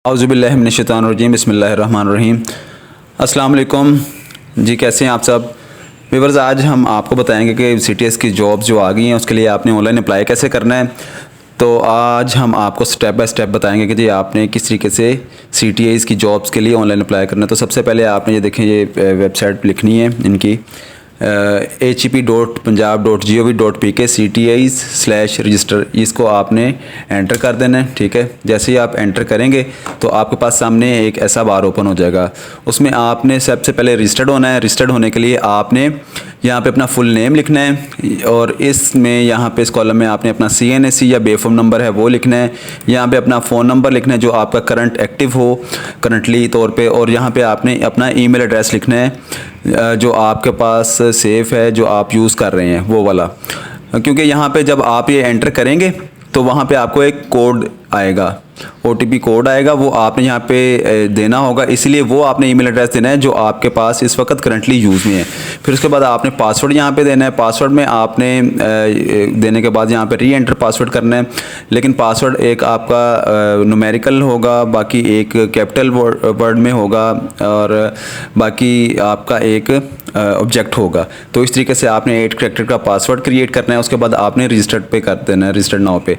औज़ुबिल्लाहि मिनश्शैतानिर्रजीम बिस्मिल्लाहिर्रहमानिर्रहीम। अस्सलाम वालेकुम जी, कैसे हैं आप सब व्यूअर्स। आज हम आपको बताएंगे कि CTS की जॉब्स जो आ गई हैं उसके लिए आपने ऑनलाइन अप्लाई कैसे करना है। तो आज हम आपको स्टेप बाय स्टेप बताएंगे कि जी आपने किस तरीके से CTS की जॉब्स के लिए ऑनलाइन अप्लाई करना है। तो सबसे पहले आपने ये देखें, ये वेबसाइट लिखनी है इनकी hep.punjab.gov.pk CTIs/रजिस्टर, इसको आपने एंटर कर देना है। ठीक है, जैसे ही आप एंटर करेंगे तो आपके पास सामने एक ऐसा बार ओपन हो जाएगा। उसमें आपने सबसे पहले रजिस्टर्ड होना है। रजिस्टर्ड होने के लिए आपने यहाँ पे अपना फुल नेम लिखना है और इसमें यहाँ पे इस कॉलम में आपने अपना CNSE या बेफॉर्म नंबर है वो लिखना है। यहाँ पे अपना फ़ोन नंबर लिखना है जो आपका करंट एक्टिव हो करंटली तौर पे, और यहाँ पे आपने अपना ईमेल एड्रेस लिखना है जो आपके पास सेफ है, जो आप यूज़ कर रहे हैं वो वाला। क्योंकि यहाँ पे जब आप ये एंटर करेंगे तो वहाँ पे आपको एक कोड आएगा, OTP कोड आएगा, वो आपने यहाँ पे देना होगा। इसलिए वो आपने ईमेल एड्रेस देना है जो आपके पास इस वक्त करंटली यूज़ में है। फिर उसके बाद आपने पासवर्ड यहाँ पे देना है। पासवर्ड में आपने देने के बाद यहाँ पे री एंटर पासवर्ड करना है। लेकिन पासवर्ड एक आपका न्यूमेरिकल होगा, बाकी एक कैपिटल वर्ड में होगा और बाकी आपका एक ऑब्जेक्ट होगा। तो इस तरीके से आपने 8 कैरेक्टर का पासवर्ड क्रिएट करना है। उसके बाद आपने रजिस्टर्ड पे कर देना है, रजिस्टर्ड नाउ पे।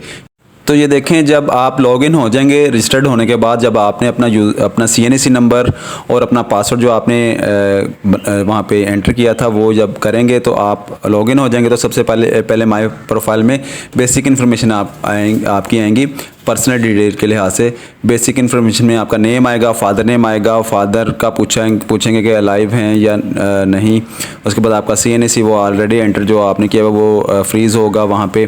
तो ये देखें, जब आप लॉगिन हो जाएंगे रजिस्टर्ड होने के बाद, जब आपने अपना CNSE नंबर और अपना पासवर्ड जो आपने वहाँ पे एंटर किया था वो जब करेंगे तो आप लॉगिन हो जाएंगे। तो सबसे पहले माय प्रोफाइल में बेसिक इन्फॉर्मेशन आपकी आएंगी पर्सनल डिटेल के लिहाज से। बेसिक इन्फॉर्मेशन में आपका नेम आएगा, फादर नेम आएगा, फादर का पूछेंगे कि अलाइव हैं या नहीं। उसके बाद आपका CNSE वो ऑलरेडी एंटर जो आपने किया वो फ्रीज़ होगा। वहाँ पे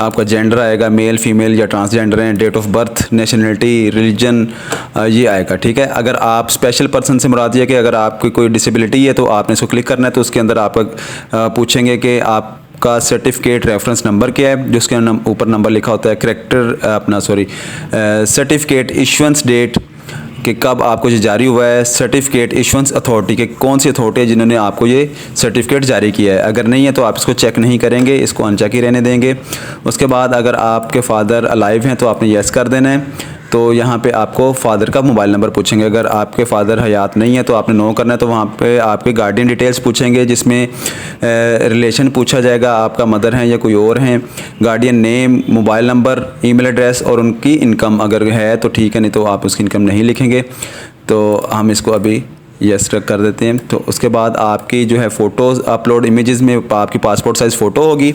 आपका जेंडर आएगा, मेल फीमेल या ट्रांसजेंडर हैं, date of birth, nationality, religion ये आएगा। ठीक है, अगर आप स्पेशल पर्सन से मुराद है कि अगर आपकी कोई डिसेबिलिटी है तो आपने इसको क्लिक करना है। तो उसके अंदर आपका पूछेंगे कि आप का सर्टिफिकेट रेफरेंस नंबर क्या है, जिसके ऊपर नंबर लिखा होता है, सर्टिफिकेट इशुएंस डेट कि कब आपको ये जारी हुआ है, सर्टिफिकेट इशुएंस अथॉरिटी के कौन सी अथॉरिटी है जिन्होंने आपको ये सर्टिफिकेट जारी किया है। अगर नहीं है तो आप इसको चेक नहीं करेंगे, इसको अनचेक ही रहने देंगे। उसके बाद अगर आपके फादर अलाइव हैं तो आपने येस कर देना है। तो यहाँ पे आपको फादर का मोबाइल नंबर पूछेंगे। अगर आपके फादर हयात नहीं है तो आपने नो करना है। तो वहाँ पे आपके गार्डियन डिटेल्स पूछेंगे जिसमें रिलेशन पूछा जाएगा, आपका मदर हैं या कोई और हैं, guardian name, mobile number, email address और उनकी इनकम अगर है तो ठीक है, नहीं तो आप उसकी इनकम नहीं लिखेंगे। तो हम इसको अभी यस कर देते हैं। तो उसके बाद आपकी जो है फ़ोटोज़ अपलोड इमेजेस में आपकी पासपोर्ट साइज़ फ़ोटो होगी,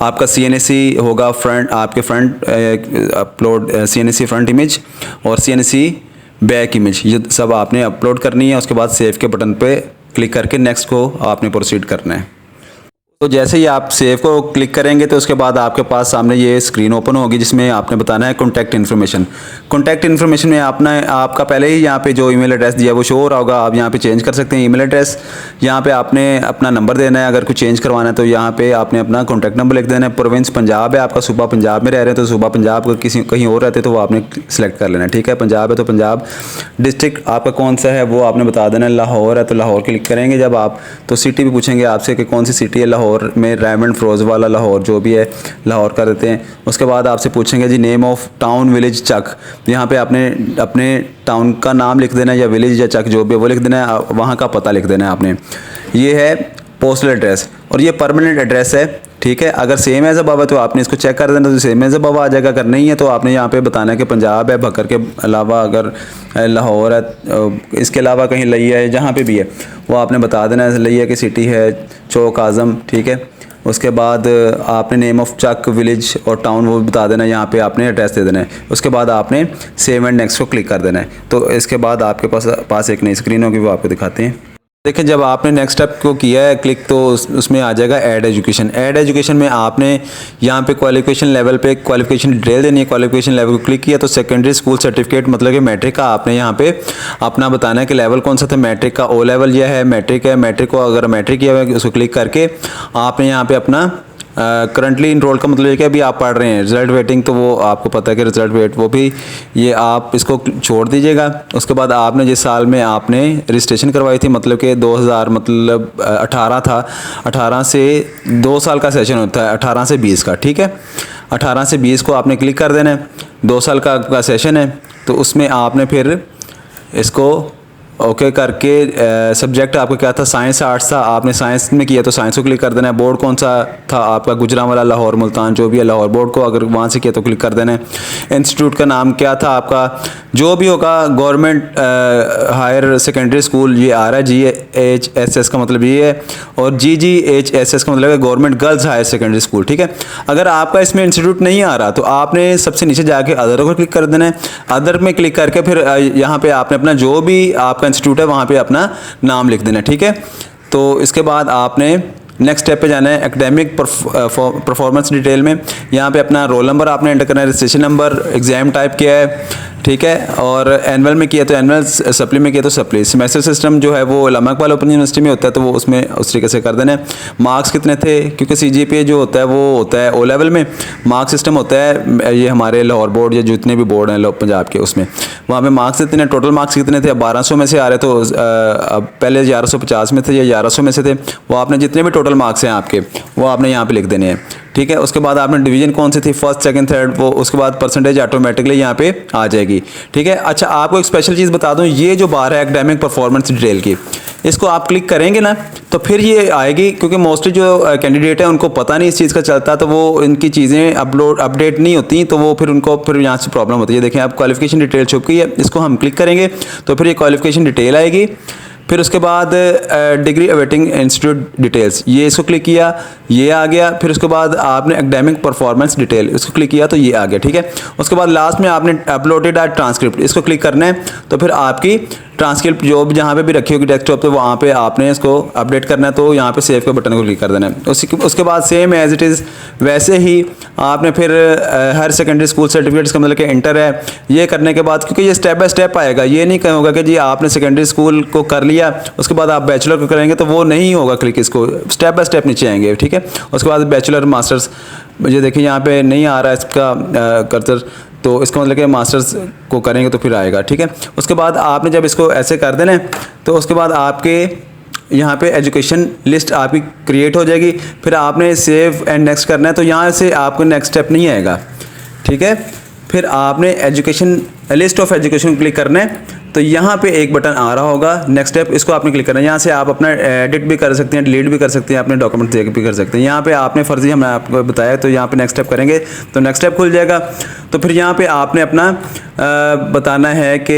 आपका CNSE होगा फ्रंट, आपके front upload CNSE front image और CNSE बैक इमेज, ये सब आपने अपलोड करनी है। उसके बाद सेव के बटन पे क्लिक करके नेक्स्ट को आपने प्रोसीड करना है। तो जैसे ही आप सेव को क्लिक करेंगे तो उसके बाद आपके पास सामने ये स्क्रीन ओपन होगी जिसमें आपने बताना है कॉन्टैक्ट इन्फॉर्मेशन। कॉन्टैक्ट इन्फॉर्मेशन में आपका पहले ही यहाँ पे जो ईमेल एड्रेस दिया वो शो हो रहा होगा, आप यहाँ पे चेंज कर सकते हैं ईमेल एड्रेस। यहाँ पे आपने अपना नंबर देना है, अगर कुछ चेंज करवाना है तो यहाँ पे आपने अपना कॉन्टैक्ट नंबर लिख देना है। प्रोविंस पंजाब है आपका, सूबा पंजाब में रह रहे हैं तो सूबा पंजाब, का किसी कहीं और रहते तो वो आपने सेलेक्ट कर लेना है। ठीक है, पंजाब है तो पंजाब। डिस्ट्रिक्ट आपका कौन सा है वो आपने बता देना है। लाहौर है तो लाहौर क्लिक करेंगे जब आप, तो सिटी भी पूछेंगे आपसे कि कौन सी सिटी है। लाहौर में रेमंड फिरोज वाला लाहौर जो भी है लाहौर कर देते हैं। उसके बाद आपसे पूछेंगे जी नेम ऑफ टाउन विलेज चक, यहाँ पे आपने अपने टाउन का नाम लिख देना है या विलेज या चक जो भी है वो लिख देना है, वहाँ का पता लिख देना है आपने। ये है पोस्टल एड्रेस और ये परमानेंट एड्रेस है। ठीक है, अगर सेम एज अबव है तो आपने इसको चेक कर देना, तो सेम एज अबव आ जाएगा। अगर नहीं है तो आपने यहाँ पे बताना है कि पंजाब है, भक्कर के अलावा अगर लाहौर है, इसके अलावा कहीं लिया है, जहाँ पे भी है वो आपने बता देना है। लिया की सिटी है चौक आज़म। ठीक है, उसके बाद आपने नेम ऑफ चक विलेज और टाउन वो बता देना है, यहाँ पे आपने एड्रेस दे देना है। उसके बाद आपने सेव एंड नेक्स्ट को क्लिक कर देना है। तो इसके बाद आपके पास एक नई स्क्रीन होगी, वो आपको दिखाते हैं। देखिए, जब आपने नेक्स्ट स्टेप को किया है क्लिक तो उसमें आ जाएगा ऐड एजुकेशन। ऐड एजुकेशन में आपने यहाँ पे क्वालिफिकेशन लेवल पे क्वालिफिकेशन डिटेल देनी है। क्वालिफिकेशन लेवल को क्लिक किया तो सेकेंडरी स्कूल सर्टिफिकेट मतलब कि मैट्रिक का आपने यहाँ पे अपना बताना है कि लेवल कौन सा था। मैट्रिक का O लेवल यह है, मैट्रिक है, मैट्रिक को अगर मैट्रिक किया हुआ है उसको क्लिक करके आपने यहाँ पे अपना करंटली इनरोल का मतलब है कि अभी आप पढ़ रहे हैं, रिजल्ट वेटिंग तो वो आपको पता है कि रिजल्ट वेट वो भी ये आप इसको छोड़ दीजिएगा। उसके बाद आपने जिस साल में आपने रजिस्ट्रेशन करवाई थी मतलब कि 2000 मतलब 18 था, 18 से 2 साल का सेशन होता है, 18 से 20 का। ठीक है, 18 से 20 को आपने क्लिक कर देना है। 2 साल का आपका सेशन है तो उसमें आपने फिर इसको ओके करके सब्जेक्ट आपका क्या था, साइंस आर्ट्स था, आपने साइंस में किया तो साइंस को क्लिक कर देना है। बोर्ड कौन सा था आपका, गुजरांवाला, लाहौर, मुल्तान, जो भी है लाहौर बोर्ड को अगर वहाँ से किया तो क्लिक कर देना है। इंस्टीट्यूट का नाम क्या था आपका, जो भी होगा गवर्नमेंट हायर सेकेंडरी स्कूल ये आ रहा है, GHSS का मतलब ये है, और GGHSS का मतलब है government girls higher secondary school, ठीक है। अगर आपका इसमें इंस्टीट्यूट नहीं आ रहा तो आपने सबसे नीचे जाके अदर को क्लिक कर देना है। अदर में क्लिक करके फिर यहाँ पे आपने अपना जो भी आपका इंस्टीट्यूट है वहाँ पे अपना नाम लिख देना है, ठीक है। तो इसके बाद आपने नेक्स्ट स्टेप पे जाना है एकेडमिक परफॉर्मेंस डिटेल में। यहाँ पे अपना रोल नंबर आपने एंटर करना है, रजिस्ट्रेशन नंबर, एग्जाम टाइप किया है, ठीक है, और एनुअल में किया तो एनुअल, सप्ली में किया तो सप्ली। सेमेस्टर सिस्टम जो है वो इलामा इकबाल ओपन यूनिवर्सिटी में होता है तो वो उसमें उस तरीके से कर देना है। मार्क्स कितने थे, क्योंकि CGPA जो होता है वो होता है O लेवल में, मार्क्स सिस्टम होता है ये हमारे लाहौर बोर्ड या जितने भी बोर्ड हैं पंजाब के उसमें, वहाँ पे मार्क्स कितने, टोटल मार्क्स कितने थे। अब 1200 में से आ रहे तो अब पहले 1150 में थे या 1100 में से थे, वो आपने जितने भी टोटल मार्क्स हैं आपके वो आपने यहाँ पे लिख देने हैं, ठीक है। उसके बाद आपने डिवीजन कौन सी थी, फर्स्ट सेकंड थर्ड, वो उसके बाद परसेंटेज ऑटोमेटिकली यहाँ पे आ जाएगी, ठीक है। अच्छा आपको एक स्पेशल चीज़ बता दूँ, ये जो बार है एकेडमिक परफॉर्मेंस डिटेल की, इसको आप क्लिक करेंगे ना तो फिर ये आएगी, क्योंकि मोस्टली जो कैंडिडेट है उनको पता नहीं इस चीज़ का चलता, तो वो इनकी चीज़ें अपडेट नहीं होती, तो वो फिर उनको फिर यहाँ से प्रॉब्लम होती है। देखें आप क्वालिफिकेशन डिटेल छुप गई है, इसको हम क्लिक करेंगे तो फिर ये क्वालिफिकेशन डिटेल आएगी। फिर उसके बाद डिग्री अवेटिंग इंस्टीट्यूट डिटेल्स, ये इसको क्लिक किया, ये आ गया। फिर उसके बाद आपने एकेडमिक परफॉर्मेंस डिटेल, इसको क्लिक किया तो ये आ गया, ठीक है। उसके बाद लास्ट में आपने अपलोडेड आ ट्रांसक्रिप्ट, इसको क्लिक करना है तो फिर आपकी ट्रांसक्रिप्ट जो भी जहाँ पे भी रखी होगी डेस्कटॉप पे वहाँ पे आपने इसको अपडेट करना है, तो यहाँ पे सेव के बटन को क्लिक कर देना है। उसके बाद सेम एज इट इज़ वैसे ही आपने फिर हर सेकेंडरी स्कूल सर्टिफिकेट्स का मतलब कि इंटर है, ये करने के बाद, क्योंकि ये स्टेप बाय स्टेप आएगा, ये नहीं होगा कि जी आपने सेकेंडरी स्कूल को कर लिया उसके बाद आप बैचलर को करेंगे तो वो नहीं होगा क्लिक, इसको स्टेप बाय स्टेप नीचे आएंगे, ठीक है। उसके बाद बैचलर मास्टर्स, ये देखिए यहाँ पे नहीं आ रहा है इसका कर्सर, तो इसका मतलब कि मास्टर्स को करेंगे तो फिर आएगा, ठीक है। उसके बाद आपने जब इसको ऐसे कर देना है तो उसके बाद आपके यहाँ पे एजुकेशन लिस्ट आपकी क्रिएट हो जाएगी। फिर आपने सेव एंड नेक्स्ट करना है, तो यहाँ से आपको नेक्स्ट स्टेप नहीं आएगा, ठीक है। फिर आपने education list of education click करना है, तो यहाँ पे एक बटन आ रहा होगा नेक्स्ट स्टेप, इसको आपने क्लिक करना है। यहाँ से आप अपना एडिट भी कर सकते हैं, डिलीट भी कर सकते हैं, अपने डॉक्यूमेंट चेक भी कर सकते हैं। यहाँ पे आपने फर्जी हमने आपको बताया, तो यहाँ पे नेक्स्ट स्टेप करेंगे तो नेक्स्ट स्टेप खुल जाएगा। तो फिर यहाँ पे आपने अपना बताना है कि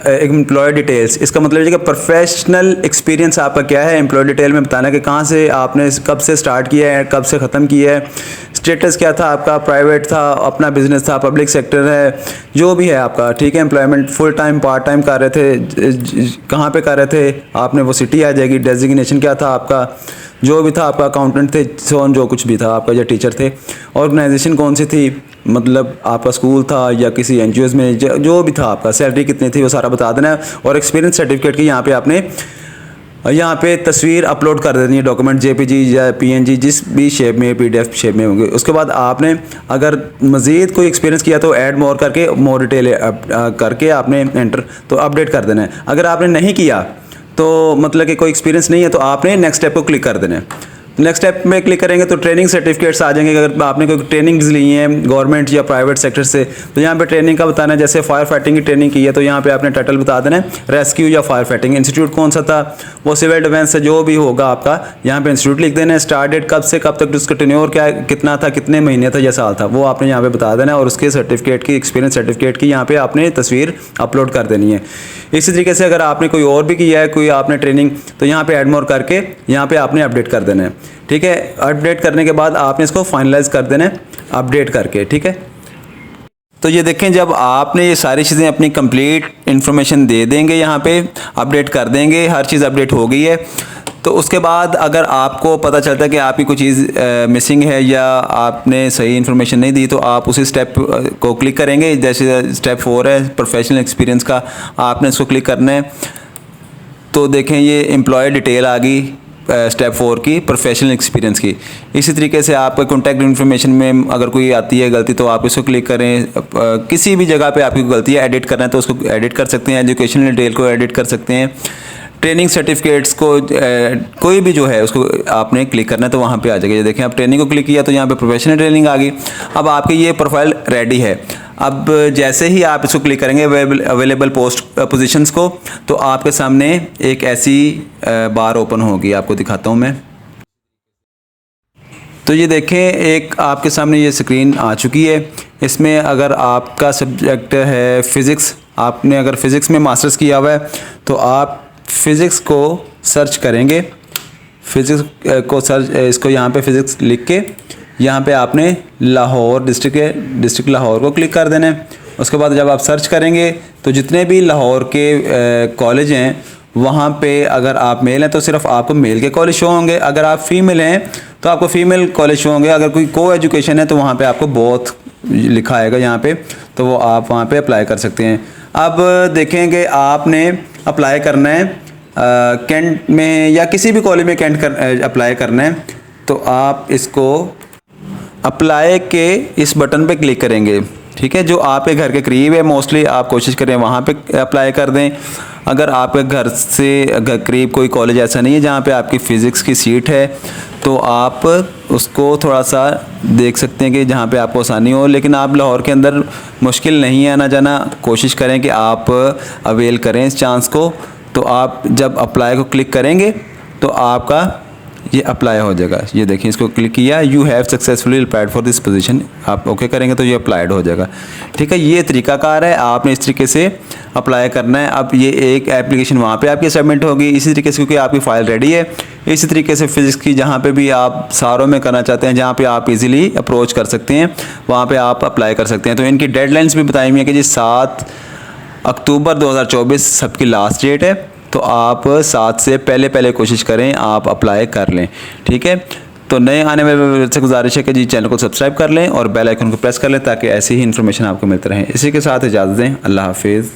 एम्प्लॉय डिटेल्स, इसका मतलब है कि प्रोफेशनल एक्सपीरियंस आपका क्या है, एम्प्लॉय डिटेल में बताना है कि कहाँ से आपने कब से स्टार्ट किया है, कब से ख़त्म किया है, स्टेटस क्या था आपका, प्राइवेट था, अपना बिजनेस था, पब्लिक सेक्टर है, जो भी है आपका, ठीक है। Employment full time part time कर रहे थे, कहाँ पे कर रहे थे आपने, वो सिटी आ जाएगी। डेजिग्नेशन क्या था आपका, जो भी था आपका, अकाउंटेंट थे, सोन जो कुछ भी था आपका, या टीचर थे। ऑर्गेनाइजेशन कौन सी थी, मतलब आपका स्कूल था या किसी NGOs में, जो भी था आपका, सैलरी कितनी थी वो सारा बता देना है। और एक्सपीरियंस सर्टिफिकेट की यहाँ पे आपने तस्वीर अपलोड कर देनी है, डॉक्यूमेंट JPG या PNG जिस भी शेप में, PDF शेप में होंगे। उसके बाद आपने अगर मज़ीद कोई एक्सपीरियंस किया तो ऐड मोर करके मोर डिटेल करके आपने एंटर तो अपडेट कर देना है। अगर आपने नहीं किया तो मतलब कि कोई एक्सपीरियंस नहीं है तो आपने नेक्स्ट स्टेप को क्लिक कर देना है। नेक्स्ट स्टेप में क्लिक करेंगे तो ट्रेनिंग सर्टिफिकेट्स आ जाएंगे। अगर आपने कोई ट्रेनिंग्स ली हैं गवर्नमेंट या प्राइवेट सेक्टर से तो यहाँ पे ट्रेनिंग का बताना है। जैसे फायर फाइटिंग की ट्रेनिंग की है तो यहाँ पे आपने टाइटल बता देना है, रेस्क्यू या फायर फाइटिंग। इंस्टीट्यूट कौन सा था, वो सिविल डिफेंस से जो भी होगा आपका, यहाँ पे इंस्टीट्यूट लिख देना है। स्टार्ट डेट कब से कब तक, उसका टेन्योर क्या कितना था, कितने महीने था या साल था, वो आपने यहाँ पे बता देना है। और उसके सर्टिफिकेट की, एक्सपीरियंस सर्टिफिकेट की यहाँ पे आपने तस्वीर अपलोड कर देनी है। इसी तरीके से अगर आपने कोई और भी किया है, कोई आपने ट्रेनिंग, तो यहाँ पे ऐड मोर करके यहाँ पे आपने अपडेट कर देना है। ठीक है, अपडेट करने के बाद आपने इसको फाइनलाइज कर देना है अपडेट करके। ठीक है, तो ये देखें जब आपने ये सारी चीज़ें अपनी कंप्लीट इन्फॉर्मेशन दे देंगे, यहाँ पे अपडेट कर देंगे, हर चीज़ अपडेट हो गई है। तो उसके बाद अगर आपको पता चलता है कि आपकी कोई चीज़ मिसिंग है या आपने सही इन्फॉर्मेशन नहीं दी, तो आप उसी स्टेप को क्लिक करेंगे। जैसे स्टेप 4 है प्रोफेशनल एक्सपीरियंस का, आपने इसको क्लिक करना है। तो देखें ये एम्प्लॉय डिटेल आ गई स्टेप 4 की, प्रोफेशनल एक्सपीरियंस की। इसी तरीके से आपका कॉन्टैक्ट इन्फॉर्मेशन में अगर कोई आती है गलती तो आप इसको क्लिक करें। किसी भी जगह पे आपकी गलती है, एडिट करना है तो उसको एडिट कर सकते हैं। एजुकेशनल डिटेल को एडिट कर सकते हैं। ट्रेनिंग सर्टिफिकेट्स को कोई भी जो है उसको आपने क्लिक करना है तो वहाँ पे आ जाएगा। ये देखें आप ट्रेनिंग को क्लिक किया तो यहाँ पे प्रोफेशनल ट्रेनिंग आ गई। अब आपकी ये प्रोफाइल रेडी है। अब जैसे ही आप इसको क्लिक करेंगे अवेलेबल पोस्ट पोजीशंस को, तो आपके सामने एक ऐसी बार ओपन होगी। आपको दिखाता हूँ मैं। तो ये देखें, एक आपके सामने ये स्क्रीन आ चुकी है। इसमें अगर आपका सब्जेक्ट है फ़िज़िक्स, आपने अगर फ़िज़िक्स में मास्टर्स किया हुआ है तो आप फ़िज़िक्स को सर्च करेंगे। फ़िज़िक्स को सर्च, इसको यहाँ पे फ़िज़िक्स लिख के यहाँ पे आपने लाहौर डिस्ट्रिक्ट लाहौर को क्लिक कर देना है। उसके बाद जब आप सर्च करेंगे तो जितने भी लाहौर के कॉलेज हैं वहाँ पे अगर आप मेल हैं तो सिर्फ आपको मेल के कॉलेज शो होंगे, अगर आप फ़ीमेल हैं तो आपको फ़ीमेल कॉलेज शो होंगे, अगर कोई को एजुकेशन है तो वहाँ पे आपको बोथ लिखा आएगा यहाँ पे, तो वो आप वहाँ पे अप्लाई कर सकते हैं। अब देखेंगे आपने अप्लाई करना है कैंट में या किसी भी कॉलेज में अप्लाई करना है, तो आप इसको अप्लाई के इस बटन पे क्लिक करेंगे। ठीक है, जो आपके घर के करीब है मोस्टली आप कोशिश करें वहाँ पे अप्लाई कर दें। अगर आपके घर से करीब कोई कॉलेज ऐसा नहीं है जहाँ पे आपकी फ़िज़िक्स की सीट है, तो आप उसको थोड़ा सा देख सकते हैं कि जहाँ पे आपको आसानी हो। लेकिन आप लाहौर के अंदर मुश्किल नहीं है आना जाना, कोशिश करें कि आप अवेल करें इस चांस को। तो आप जब अप्लाई को क्लिक करेंगे तो आपका ये अप्लाई हो जाएगा। ये देखिए, इसको क्लिक किया, you have successfully applied for this position, आप ओके करेंगे तो ये अप्लाइड हो जाएगा। ठीक है, ये तरीकाकार है, आपने इस तरीके से अप्लाई करना है। अब ये एक एप्लीकेशन वहाँ पे आपकी सबमिट होगी इसी तरीके से, क्योंकि आपकी फ़ाइल रेडी है। इसी तरीके से फ़िज़िक्स की जहाँ पे भी आप सारों में करना चाहते हैं, जहाँ पे आप इजीली अप्रोच कर सकते हैं, वहाँ पे आप अप्लाई कर सकते हैं। तो इनकी डेडलाइंस भी बताई हुई है कि जी 7 अक्टूबर 2024 सबकी लास्ट डेट है। तो आप 7 से पहले कोशिश करें, आप अप्लाई कर लें। ठीक है, तो नए आने वाले से गुजारिश है कि जी चैनल को सब्सक्राइब कर लें और बेल आइकन को प्रेस कर लें ताकि ऐसी ही इन्फॉर्मेशन आपको मिलती रहे। इसी के साथ इजाज़त दें, अल्लाह हाफिज़।